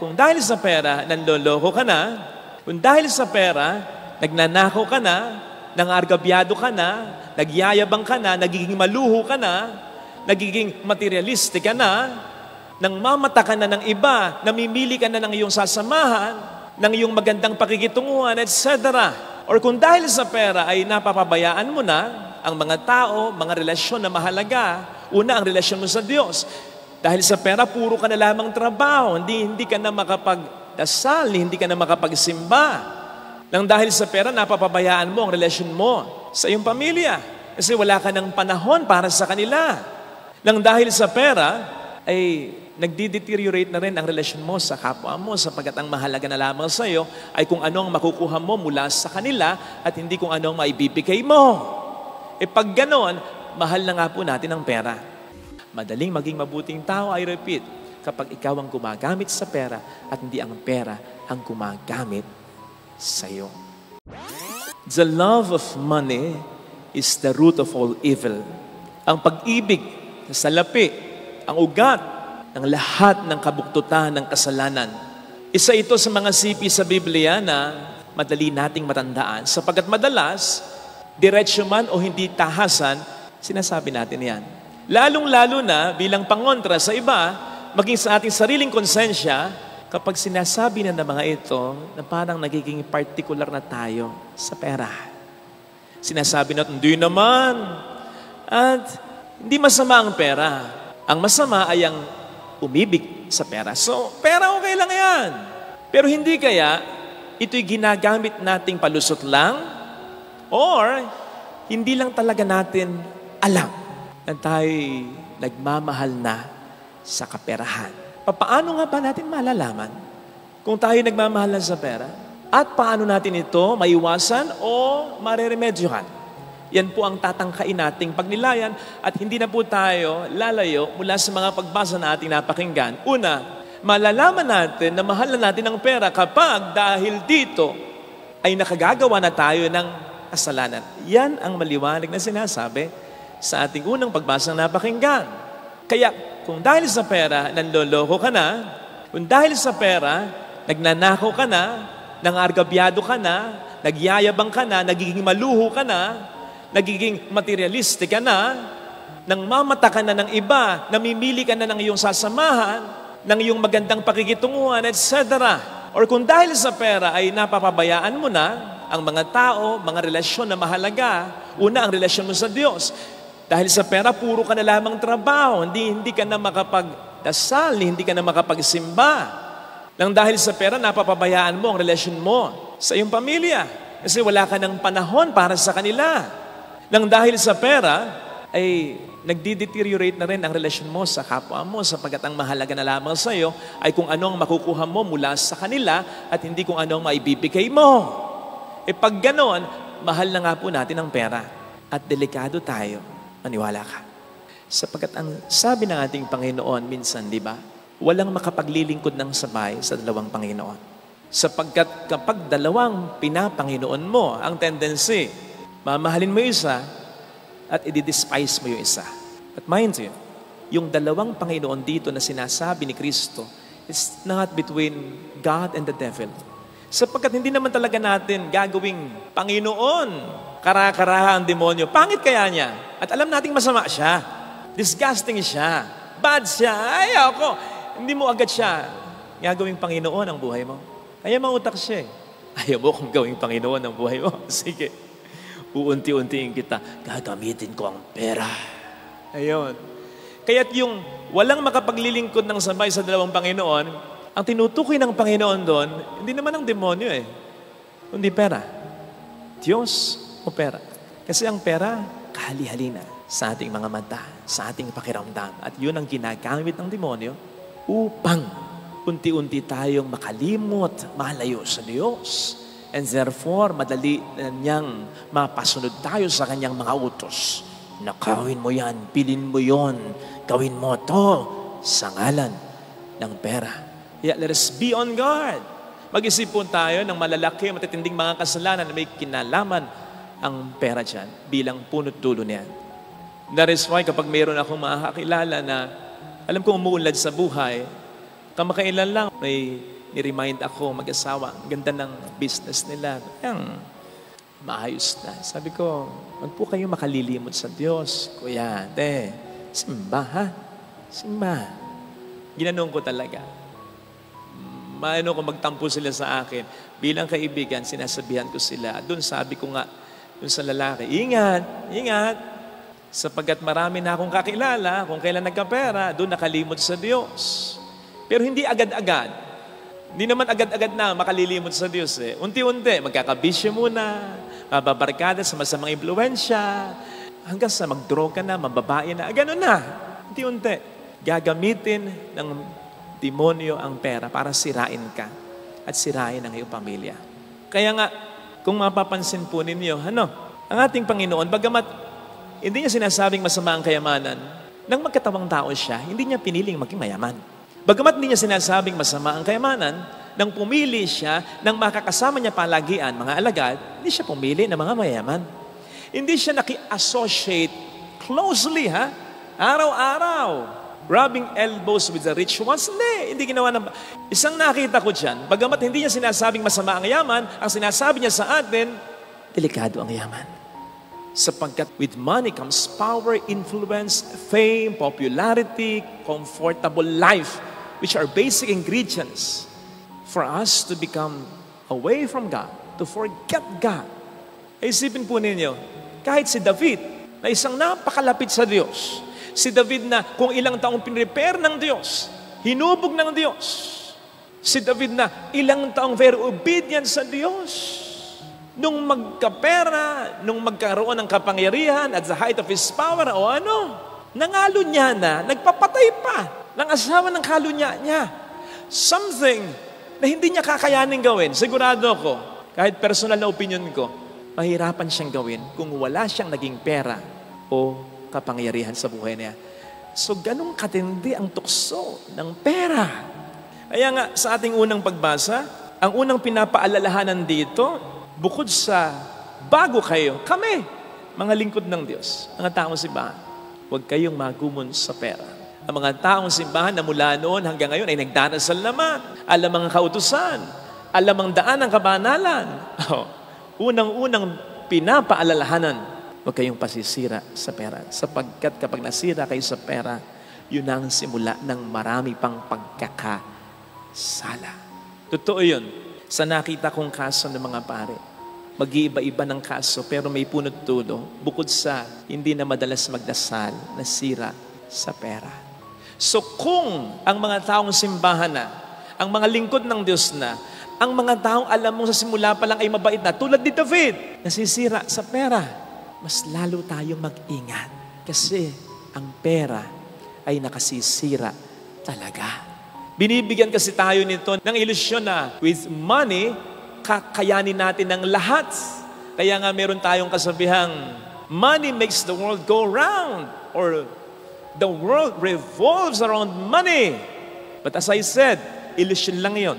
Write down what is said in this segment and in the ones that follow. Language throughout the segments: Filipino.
kung dahil sa pera, nanloloko ka na, kung dahil sa pera, nagnanakaw ka na, nangargabyado ka na, nagyayabang ka na, nagiging maluho ka na, nagiging materialistic ka na, nang mamata ka na ng iba, namimili ka na ng iyong sasamahan, ng iyong magandang pakikitunguhan, etc. Or kung dahil sa pera ay napapabayaan mo na ang mga tao, mga relasyon na mahalaga, una ang relasyon mo sa Diyos. Dahil sa pera, puro ka na lamang trabaho, hindi ka na makapagdasal, hindi ka na makapagsimba. Nang dahil sa pera, napapabayaan mo ang relasyon mo sa iyong pamilya. Kasi wala ka ng panahon para sa kanila. Nang dahil sa pera, ay nagdi-deteriorate na rin ang relasyon mo sa kapwa mo sapagkat ang mahalaga na lamang sa iyo ay kung ano ang makukuha mo mula sa kanila at hindi kung ano ang maibibigay mo. Pag ganon, mahal na nga po natin ang pera. Madaling maging mabuting tao, I repeat, kapag ikaw ang gumagamit sa pera at hindi ang pera ang gumagamit sa iyo. The love of money is the root of all evil. Ang pag-ibig sa salapi, ang ugat ng lahat ng kabuktutan ng kasalanan. Isa ito sa mga sipi sa Biblia na madali nating matandaan sapagkat madalas, diretsyo man o hindi tahasan, sinasabi natin yan. Lalong-lalo na bilang pangontra sa iba, maging sa ating sariling konsensya, kapag sinasabi na ng mga ito na parang nagiging particular na tayo sa pera. Sinasabi natin, hindi naman. At hindi masama ang pera. Ang masama ay ang umibig sa pera. So, pera okay lang yan. Pero hindi kaya ito'y ginagamit nating palusot lang or hindi lang talaga natin alam na tayo'y nagmamahal na sa kaperahan. Paano nga ba natin malalaman kung tayo nagmamahal na sa pera? At paano natin ito maiwasan o mareremedyohan? Yan po ang tatangkain nating pagnilayan at hindi na po tayo lalayo mula sa mga pagbasa na ating napakinggan. Una, malalaman natin na mahal na natin ang pera kapag dahil dito ay nakagagawa na tayo ng kasalanan. Yan ang maliwanag na sinasabi sa ating unang pagbasa na napakinggan. Kaya kung dahil sa pera, nanloloko ka na, kung dahil sa pera, nagnanakaw ka na, nangargabyado ka na, nagyayabang ka na, nagiging maluho ka na, nagiging materialistic ka na, nang mamata ka na ng iba, namimili ka na ng iyong sasamahan, ng iyong magandang pakikitunguhan, etc. Or kung dahil sa pera ay napapabayaan mo na ang mga tao, mga relasyon na mahalaga, una ang relasyon mo sa Diyos. Dahil sa pera, puro ka na lamang trabaho, hindi ka na makapagdasal, hindi ka na makapagsimba. Nang dahil sa pera, napapabayaan mo ang relasyon mo sa iyong pamilya. Kasi wala ka ng panahon para sa kanila. Nang dahil sa pera, ay nagdi-deteriorate na rin ang relasyon mo sa kapwa mo sapagkat ang mahalaga na lamang sa iyo ay kung ano ang makukuha mo mula sa kanila at hindi kung ano ang maibibigay mo. Pag ganon, mahal na nga po natin ang pera at delikado tayo. Maniwala ka. Sapagkat ang sabi ng ating Panginoon minsan, di ba? Walang makapaglilingkod ng sabay sa dalawang Panginoon. Sapagkat kapag dalawang pinapanginoon mo, ang tendency, mamahalin mo yung isa at i-despise mo yung isa. But mind you, yung dalawang Panginoon dito na sinasabi ni Kristo is not between God and the devil. Sapagkat hindi naman talaga natin gagawing Panginoon, kara-karaha ang demonyo. Pangit kaya niya? At alam nating masama siya. Disgusting siya. Bad siya. Ayoko. Hindi mo agad siya gagawing Panginoon ang buhay mo. Kaya mautak siya. Ayaw mo kung gawing Panginoon ang buhay mo. Sige. Uunti-untiin kita, gagamitin ko ang pera. Ayun. Kaya't yung walang makapaglilingkod ng sabay sa dalawang Panginoon, ang tinutukoy ng Panginoon doon, hindi naman ang demonyo kundi pera. Diyos o pera. Kasi ang pera, kahali-halina sa ating mga mata, sa ating pakiramdam. At yun ang ginagamit ng demonyo upang unti-unti tayong makalimot, malayo sa Diyos. And therefore, madali na niyang mapasunod tayo sa kanyang mga utos. Nakawin mo yan, pilin mo yon, gawin mo to sa ngalan ng pera. Kaya let us be on guard. Mag-isip po tayo ng malalaki, matitinding mga kasalanan na may kinalaman ang pera dyan bilang punot dulo niyan. That is why kapag mayroon akong makakilala na alam kong umuunlad sa buhay, Kamakailan lang, may ni-remind ako, mag-asawa, ang ganda ng business nila. Yang maayos na. Sabi ko, wag po kayo makalilimot sa Diyos. Kuya, ate, simba ha? Simba. Ginanong ko talaga. Maano kung magtampo sila sa akin. Bilang kaibigan, sinasabihan ko sila. Doon sabi ko nga, doon sa lalaki, ingat, ingat. Sapagkat marami na akong kakilala, kung kailan nagkapera, doon nakalimot sa Diyos. Pero hindi agad-agad. Hindi naman agad-agad na makalilimot sa Diyos eh. Unti-unti, magkakabisyo muna, mababarkada sa masamang impluensya, hanggang sa mag-draw ka na, mababae na, ganun na. Unti-unti, gagamitin ng demonyo ang pera para sirain ka at sirain ang iyong pamilya. Kaya nga, kung mapapansin po ninyo, ang ating Panginoon, bagamat hindi niya sinasabing masama ang kayamanan, nang magkatawang tao siya, hindi niya piniling maging mayaman. Bagamat hindi niya sinasabing masama ang kayamanan, nang pumili siya, nang makakasama niya palagian, mga alagad, hindi siya pumili ng mga mayaman. Hindi siya naki-associate closely, araw-araw, rubbing elbows with the rich ones. Hindi ginawa ng... Isang nakita ko dyan, bagamat hindi niya sinasabing masama ang yaman, ang sinasabi niya sa atin, delikado ang yaman. Sapagkat with money comes power, influence, fame, popularity, comfortable life, which are basic ingredients for us to become away from God, to forget God. Isipin po ninyo, kahit si David, na isang napakalapit sa Diyos, si David na kung ilang taong pinrepare ng Diyos, hinubog ng Diyos, si David na ilang taong very obedient sa Diyos, nung magkapera, nung magkaroon ng kapangyarihan at the height of his power, nangalo niya na, nagpapatay pa ng asawa ng kalunya niya. Something na hindi niya kakayanin gawin. Sigurado ako, kahit personal na opinion ko, mahirapan siyang gawin kung wala siyang naging pera o kapangyarihan sa buhay niya. So, ganun katindi ang tukso ng pera. Kaya nga, sa ating unang pagbasa, ang unang pinapaalalahanan dito, bukod sa bago kayo, kami, mga lingkod ng Diyos, mga taong simbahan, huwag kayong magumon sa pera. Ang mga taong simbahan na mula noon hanggang ngayon ay nagdarasal naman, alam ang kautusan, alam ang daan ng kabanalan. Unang-unang pinapaalalahanan, huwag kayong pasisira sa pera. Sapagkat kapag nasira kayo sa pera, yun ang simula ng marami pang pagkakasala. Totoo yun. Sa nakita kong kaso ng mga pare, mag-iiba-iba ng kaso pero may punot dulo bukod sa hindi na madalas magdasal, nasira sa pera. So kung ang mga taong simbahan na, ang mga lingkod ng Diyos na, ang mga taong alam mo sa simula pa lang ay mabait na, tulad ni David, nasisira sa pera, mas lalo tayong mag-ingat. Kasi ang pera ay nakasisira talaga. Binibigyan kasi tayo nito ng ilusyon na with money, kakayanin natin ng lahat. Kaya nga meron tayong kasabihang, money makes the world go round, or the world revolves around money. But as I said, illusion lang yon,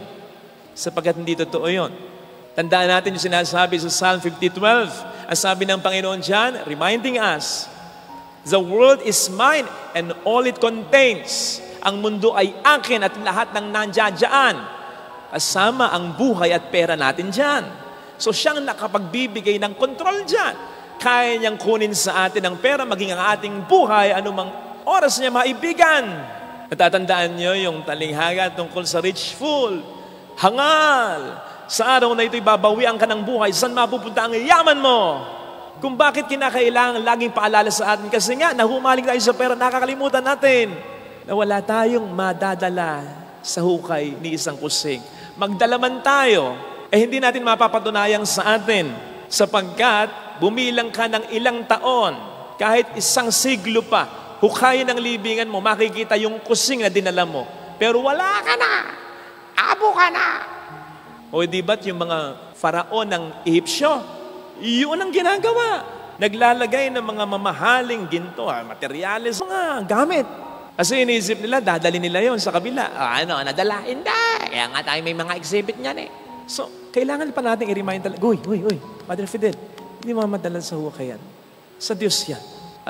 sapagkat hindi totoo yon. Tandaan natin yung sinasabi sa Psalm 50:12. Ang sabi ng Panginoon dyan, reminding us, the world is mine and all it contains. Ang mundo ay akin at lahat ng nandiyan, kasama ang buhay at pera natin dyan. So siyang nakapagbibigay ng kontrol dyan. Kaya niyang kunin sa atin ang pera, maging ang ating buhay, anumang oras niya maibigan. Natatandaan niyo yung talinghaga tungkol sa rich fool. Hangal! Sa araw na ito'y babawian ka ng buhay, saan mapupunta ang yaman mo? Kung bakit kinakailangan laging paalala sa atin, kasi nga, nahumaling tayo sa pera, nakakalimutan natin na wala tayong madadala sa hukay ni isang kusing. Magdala man tayo, hindi natin mapapatunayang sa atin, sapagkat bumilang ka ng ilang taon, kahit isang siglo pa, hukayin ng libingan mo, makikita yung kusing na dinala mo. Pero wala ka na! Abo ka na! O di ba't yung mga faraon ng Ehipsyo, yun ang ginagawa. Naglalagay ng mga mamahaling ginto, materyales, mga gamit. Kasi iniisip nila, dadali nila yon sa kabila. Nadala? Hindi. Kaya nga tayo may mga exhibit niyan eh. So, kailangan pa natin i-remind talaga, Uy, Padre Fidel, hindi mo madala sa hukayan. Sa Diyos yan.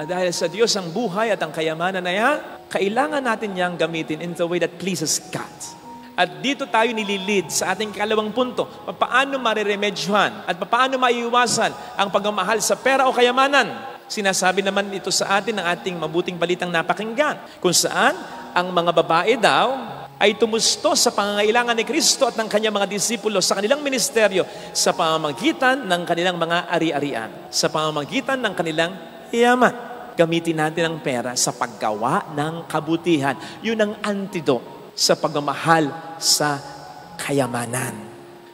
Dahil sa Diyos ang buhay at ang kayamanan na yan, Kailangan natin niyang gamitin in the way that pleases God. At dito tayo nililid sa ating ikalawang punto. Paano mareremedyohan at paano maiiwasan ang pagmamahal sa pera o kayamanan? Sinasabi naman ito sa atin ng ating mabuting balitang napakinggan, kung saan ang mga babae daw ay tumusto sa pangangailangan ni Kristo at ng kanyang mga disipulo sa kanilang ministeryo sa pamamagitan ng kanilang mga ari-arian, sa pamamagitan ng kanilang yaman. Gamitin natin ang pera sa paggawa ng kabutihan. Yun ang antidote sa pagmamahal sa kayamanan.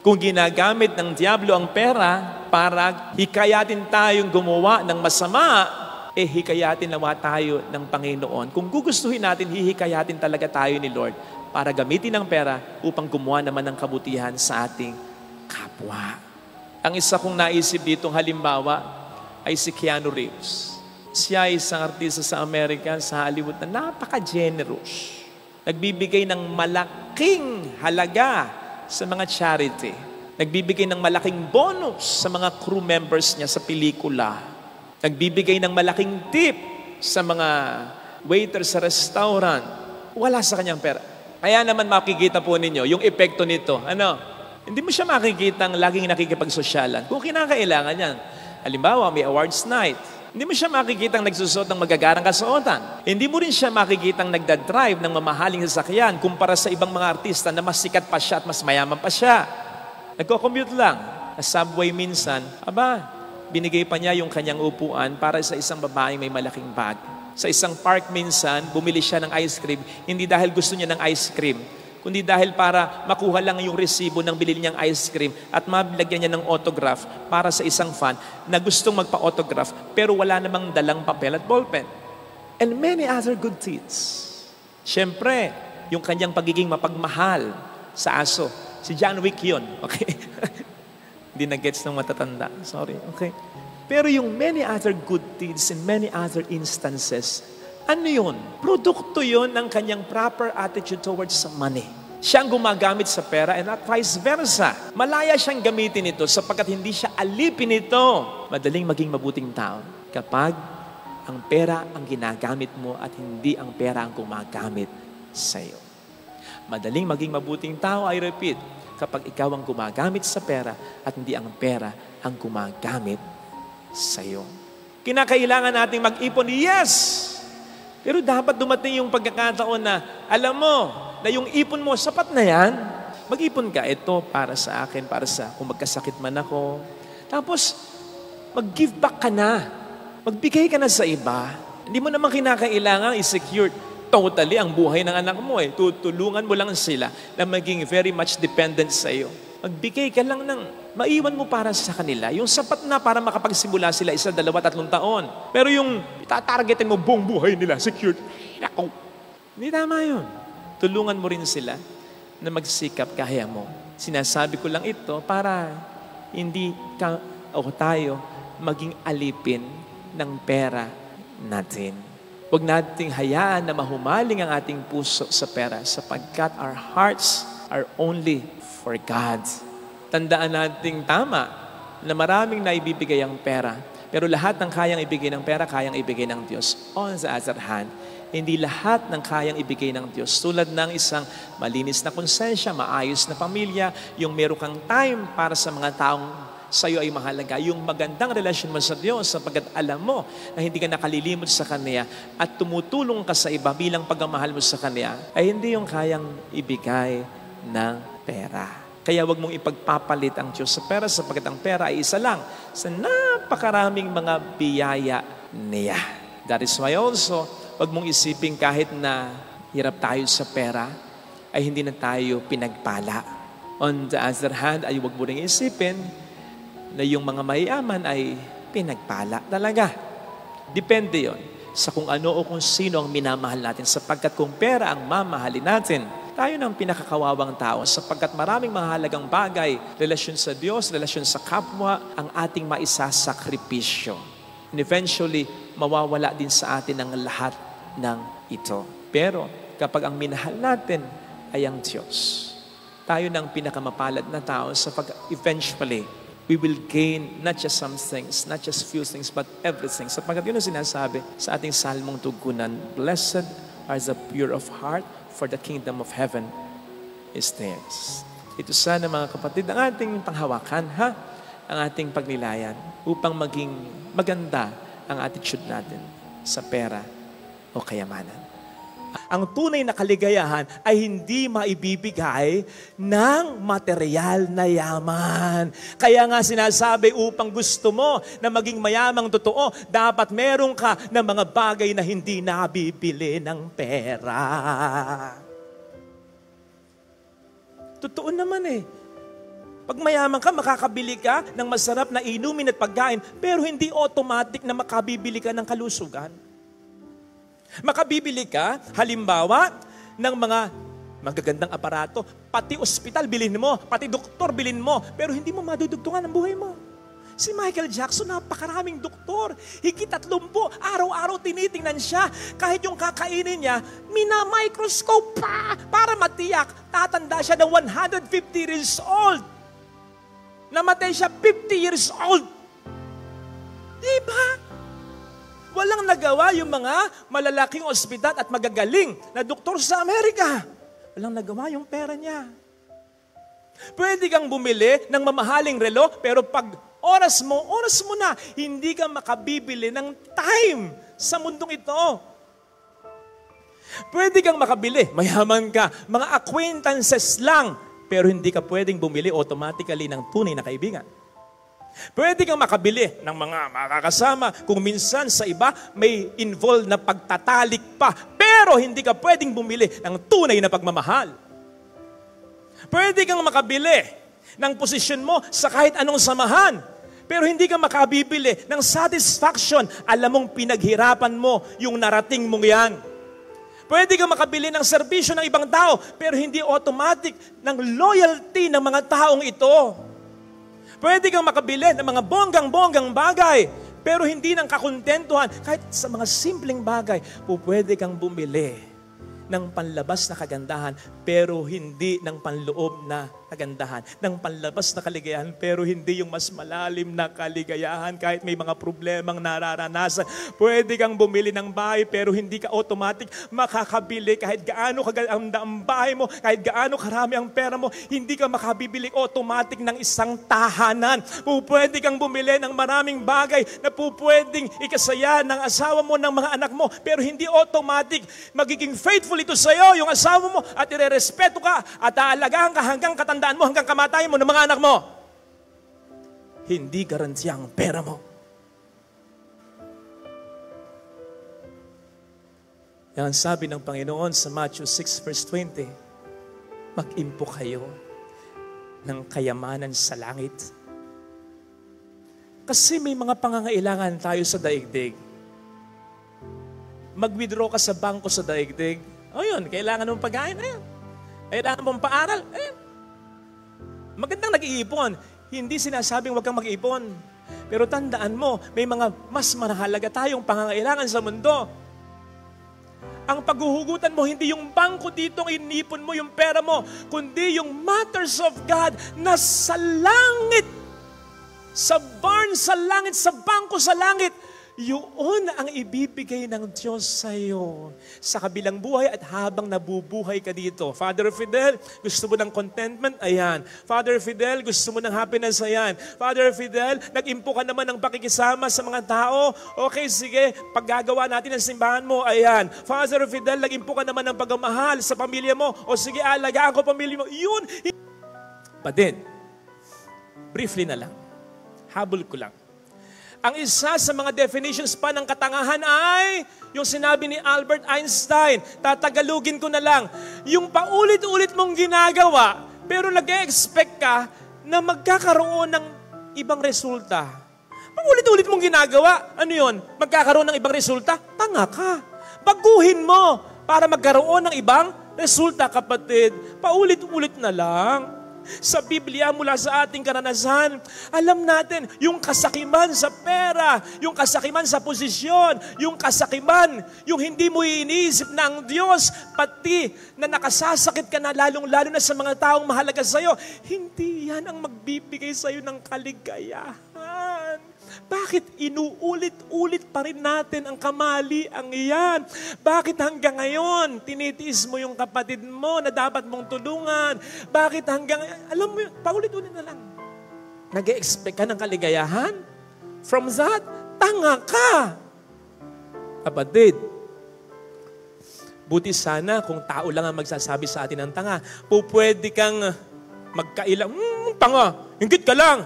Kung ginagamit ng diablo ang pera para hikayatin tayong gumawa ng masama, hikayatin nawa tayo ng Panginoon. Kung gugustuhin natin, hihikayatin talaga tayo ni Lord para gamitin ang pera upang gumawa naman ng kabutihan sa ating kapwa. Ang isa kong naisip ditong halimbawa ay si Keanu Reeves. Siya ay isang artista sa Amerika, sa Hollywood na napaka-generous. Nagbibigay ng malaking halaga sa mga charity. Nagbibigay ng malaking bonus sa mga crew members niya sa pelikula. Nagbibigay ng malaking tip sa mga waiter sa restaurant. Wala sa kanyang pera. Kaya naman makikita po ninyo yung epekto nito. Hindi mo siya makikita ang laging nakikipagsosyalan. Kung kinakailangan yan. Halimbawa, may awards night. Hindi mo siya makikitang nagsusot ng magagarang kasuotan. Hindi mo rin siya makikitang nagdadrive ng mamahaling sasakyan kumpara sa ibang mga artista na mas sikat pa siya at mas mayaman pa siya. Nagko-commute lang. Sa subway minsan, binigay pa niya yung kanyang upuan para sa isang babaeng may malaking bag. Sa isang park minsan, bumili siya ng ice cream, hindi dahil gusto niya ng ice cream, kundi dahil para makuha lang yung resibo ng bilhin niyang ice cream at mabilagyan niya ng autograph para sa isang fan na gustong magpa-autograph pero wala namang dalang papel at ballpen. And many other good deeds. Siyempre, yung kanyang pagiging mapagmahal sa aso. Si John Wick yun. Okay? Hindi na-gets ng matatanda. Sorry. Okay? Pero yung many other good deeds in many other instances, ano yun? Produkto yun ng kanyang proper attitude towards sa money. Siya ang gumagamit sa pera and not vice versa. Malaya siyang gamitin ito sapagkat hindi siya alipin ito. Madaling maging mabuting tao kapag ang pera ang ginagamit mo at hindi ang pera ang gumagamit sa iyo. Madaling maging mabuting tao, I repeat, kapag ikaw ang gumagamit sa pera at hindi ang pera ang gumagamit sa iyo. Kinakailangan nating mag-ipon, yes! Pero dapat dumating yung pagkakataon na, alam mo, na yung ipon mo, sapat na yan. Mag-ipon ka, ito para sa akin, para sa kung magkasakit man ako. Tapos, mag-give back ka na. Magbigay ka na sa iba. Hindi mo naman kinakailangan i-secure totally ang buhay ng anak mo. Tutulungan mo lang sila na maging very much dependent sa iyo. Magbigay ka lang ng maiwan mo para sa kanila. Yung sapat na para makapagsimula sila 1, 2, 3 taon. Pero yung tatargetin mo buong buhay nila, secured. Hindi tama yun. Tulungan mo rin sila na magsikap kaya mo. Sinasabi ko lang ito para hindi ka o tayo maging alipin ng pera natin. Huwag nating hayaan na mahumaling ang ating puso sa pera sapagkat our hearts are only for God. Tandaan nating tama na maraming naibibigay ang pera. Pero lahat ng kayang ibigay ng pera, kayang ibigay ng Diyos. On the other hand, hindi lahat ng kayang ibigay ng Diyos. Tulad ng isang malinis na konsensya, maayos na pamilya, yung meron kang time para sa mga taong sa'yo ay mahalaga. Yung magandang relasyon mo sa Diyos sapagkat alam mo na hindi ka nakalilimot sa Kanya at tumutulong ka sa iba bilang pagmamahal mo sa Kanya, ay hindi yung kayang ibigay ng pera. Kaya wag mong ipagpapalit ang Diyos sa pera sapagkat ang pera ay isa lang sa napakaraming mga biyaya niya. That is why also, wag mong isipin kahit na hirap tayo sa pera, ay hindi na tayo pinagpala. On the other hand, ay wag mo rin isipin na yung mga mayaman ay pinagpala talaga. Depende yon sa kung ano o kung sino ang minamahal natin sapagkat kung pera ang mamahalin natin, tayo ng pinakakawawang tao sapagkat maraming mahalagang bagay, relasyon sa Diyos, relasyon sa kapwa, ang ating maisasakripisyo. And eventually, mawawala din sa atin ang lahat ng ito. Pero kapag ang minahal natin ay ang Diyos, tayo ng pinakamapalad na tao sapagkat eventually, we will gain not just some things, not just few things, but everything. Sapagkat yun ang sinasabi sa ating salmong tugkunan, Blessed as the pure of heart, for the kingdom of heaven is theirs. Ito sana mga kapatid, ang ating panghawakan, ha? Ang ating pagnilayan upang maging maganda ang attitude natin sa pera o kayamanan. Ang tunay na kaligayahan ay hindi maibibigay ng material na yaman. Kaya nga sinasabi, upang gusto mo na maging mayamang totoo, dapat meron ka ng mga bagay na hindi nabibili ng pera. Totoo naman eh. Pag mayaman ka, makakabili ka ng masarap na inumin at pagkain, pero hindi automatic na makabibili ka ng kalusugan. Makabibili ka, halimbawa, ng mga magagandang aparato, pati ospital bilhin mo, pati doktor bilhin mo, pero hindi mo madudugtungan ang buhay mo. Si Michael Jackson, napakaraming doktor. Higit 30, araw-araw tinitingnan siya. Kahit yung kakainin niya, mina-microscope pa para matiyak. Tatanda siya na 150 years old. Namatay siya 50 years old. Diba? Walang nagawa yung mga malalaking ospital at magagaling na doktor sa Amerika. Walang nagawa yung pera niya. Pwede kang bumili ng mamahaling relo, pero pag oras mo na, hindi ka makabibili ng time sa mundong ito. Pwede kang makabili, mayaman ka, mga acquaintances lang, pero hindi ka pwedeng bumili automatically ng tunay na kaibigan. Pwede kang makabili ng mga makakasama kung minsan sa iba may involved na pagtatalik pa, pero hindi ka pwedeng bumili ng tunay na pagmamahal. Pwede kang makabili ng posisyon mo sa kahit anong samahan, pero hindi ka makabibili ng satisfaction. Alam mong pinaghirapan mo yung narating mong yan. Pwede kang makabili ng serbisyo ng ibang tao, pero hindi automatic ng loyalty ng mga taong ito. Pwede kang makabili ng mga bonggang-bonggang bagay, pero hindi ng kakontentuhan. Kahit sa mga simpleng bagay, pwede kang bumili ng panlabas na kagandahan, pero hindi ng panloob na kagandahan. Ng panlabas na kaligayahan, pero hindi yung mas malalim na kaligayahan kahit may mga problemang nararanasan. Pwede kang bumili ng bahay, pero hindi ka automatic makakabili kahit gaano kaganda ang bahay mo, kahit gaano karami ang pera mo, hindi ka makabibili automatic ng isang tahanan. Pwede kang bumili ng maraming bagay na pwedeng ikasaya ng asawa mo, ng mga anak mo, pero hindi automatic magiging faithful ito sa iyo, yung asawa mo, at irerespeto ka at aalagaan ka hanggang katandaan mo, hanggang kamatayan mo ng mga anak mo. Hindi garantiya ang pera mo. Yan sabi ng Panginoon sa Matthew 6 verse 20, mag-impo kayo ng kayamanan sa langit. Kasi may mga pangangailangan tayo sa daigdig. Mag-withdraw ka sa bangko sa daigdig. O yun, kailangan mong pagkain. Ayun. Kailangan mong paaral. Ayun. Magandang nag-iipon. Hindi sinasabing huwag kang mag-iipon. Pero tandaan mo, may mga mas mahalaga tayong pangangailangan sa mundo. Ang paghuhugutan mo, hindi yung bangko ditong inipon mo yung pera mo, kundi yung matters of God na sa langit, sa barn sa langit, sa bangko sa langit. Yun ang ibibigay ng Diyos sa iyo sa kabilang buhay at habang nabubuhay ka dito. Father Fidel, gusto mo ng contentment? Ayan. Father Fidel, gusto mo ng happiness? Ayan. Father Fidel, nag-impo ka naman ng pakikisama sa mga tao? Okay, sige, paggagawa natin ang simbahan mo? Ayan. Father Fidel, nag-impo ka naman ng pagmamahal sa pamilya mo? O sige, alagaan ko pamilya mo? Yun. But then, briefly na lang, habol ko lang. Ang isa sa mga definitions pa ng katangahan ay yung sinabi ni Albert Einstein. Tatagalugin ko na lang. Yung paulit-ulit mong ginagawa, pero nag-e-expect ka na magkakaroon ng ibang resulta. Paulit-ulit mong ginagawa, ano yun? Magkakaroon ng ibang resulta? Tanga ka. Baguhin mo para magkaroon ng ibang resulta, kapatid. Paulit-ulit na lang. Sa Biblia, mula sa ating karanasan, alam natin yung kasakiman sa pera, yung kasakiman sa posisyon, yung kasakiman, yung hindi mo iniisip na ang Diyos, pati na nakasasakit ka na lalong-lalo na sa mga taong mahalaga sa'yo, hindi yan ang magbibigay sa'yo ng kaligayahan. Bakit inuulit-ulit pa rin natin ang kamaliang iyan? Bakit hanggang ngayon, tinitiis mo yung kapatid mo na dapat mong tulungan? Bakit hanggang, alam mo, paulit-ulit na lang. Nag-e-expect ka ng kaligayahan? From that, tanga ka. Kapatid, buti sana kung tao lang ang magsasabi sa atin ng tanga, pwede kang magkailang, tanga, hinggit ka lang.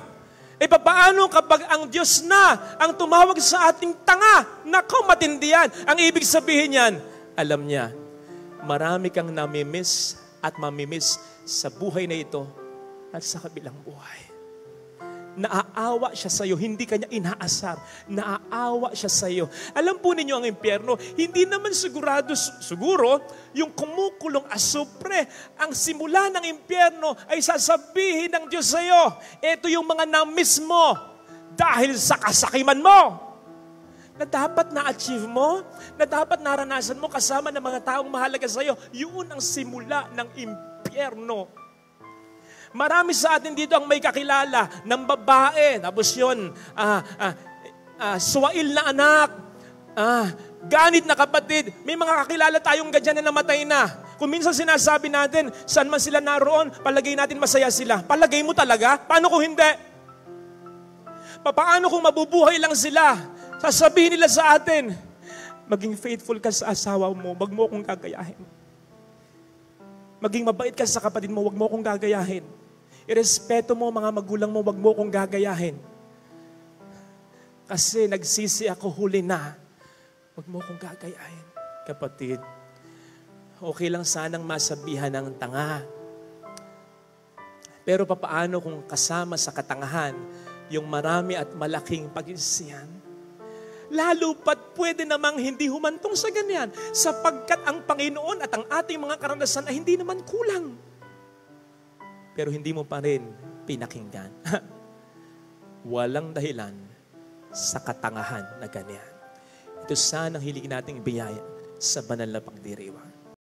Paano kapag ang Diyos na ang tumawag sa ating tanga? Nako, matindi yan. Ang ibig sabihin yan, alam niya, marami kang namimiss at mamimiss sa buhay na ito at sa kabilang buhay. Naaawa siya sa iyo, hindi kanya inaasar. Naaawa siya sa iyo. Alam po ninyo ang impyerno, hindi naman siguro, yung kumukulong asupre, ang simula ng impyerno ay sasabihin ng Diyos sa iyo, ito yung mga na-miss mo dahil sa kasakiman mo. Na dapat na-achieve mo, na dapat naranasan mo kasama ng mga taong mahalaga sa iyo. Yun ang simula ng impyerno. Marami sa atin dito ang may kakilala ng babae. Tapos yun, suwail na anak, ganit na kapatid. May mga kakilala tayong ganyan na namatay na. Kung minsan sinasabi natin, saan man sila naroon, palagay natin masaya sila. Palagay mo talaga? Paano kung hindi? Paano kung mabubuhay lang sila? Sasabihin nila sa atin, maging faithful ka sa asawa mo, wag mo akong gagayahin. Maging mabait ka sa kapatid mo, wag mo akong gagayahin. Irespeto mo mga magulang mo, wag mo akong gagayahin. Kasi nagsisi ako, huli na. Wag mo akong gagayahin. Kapatid, okay lang sanang masabihan ng tanga. Pero papaano kung kasama sa katangahan yung marami at malaking pag-isihan? Lalo pat pwede namang hindi humantong sa ganyan sapagkat ang Panginoon at ang ating mga karanasan ay hindi naman kulang. Pero hindi mo pa rin pinakinggan. Walang dahilan sa katangahan na ganyan. Ito sanang hiligin nating biyaya sa banal na pagdiriwang.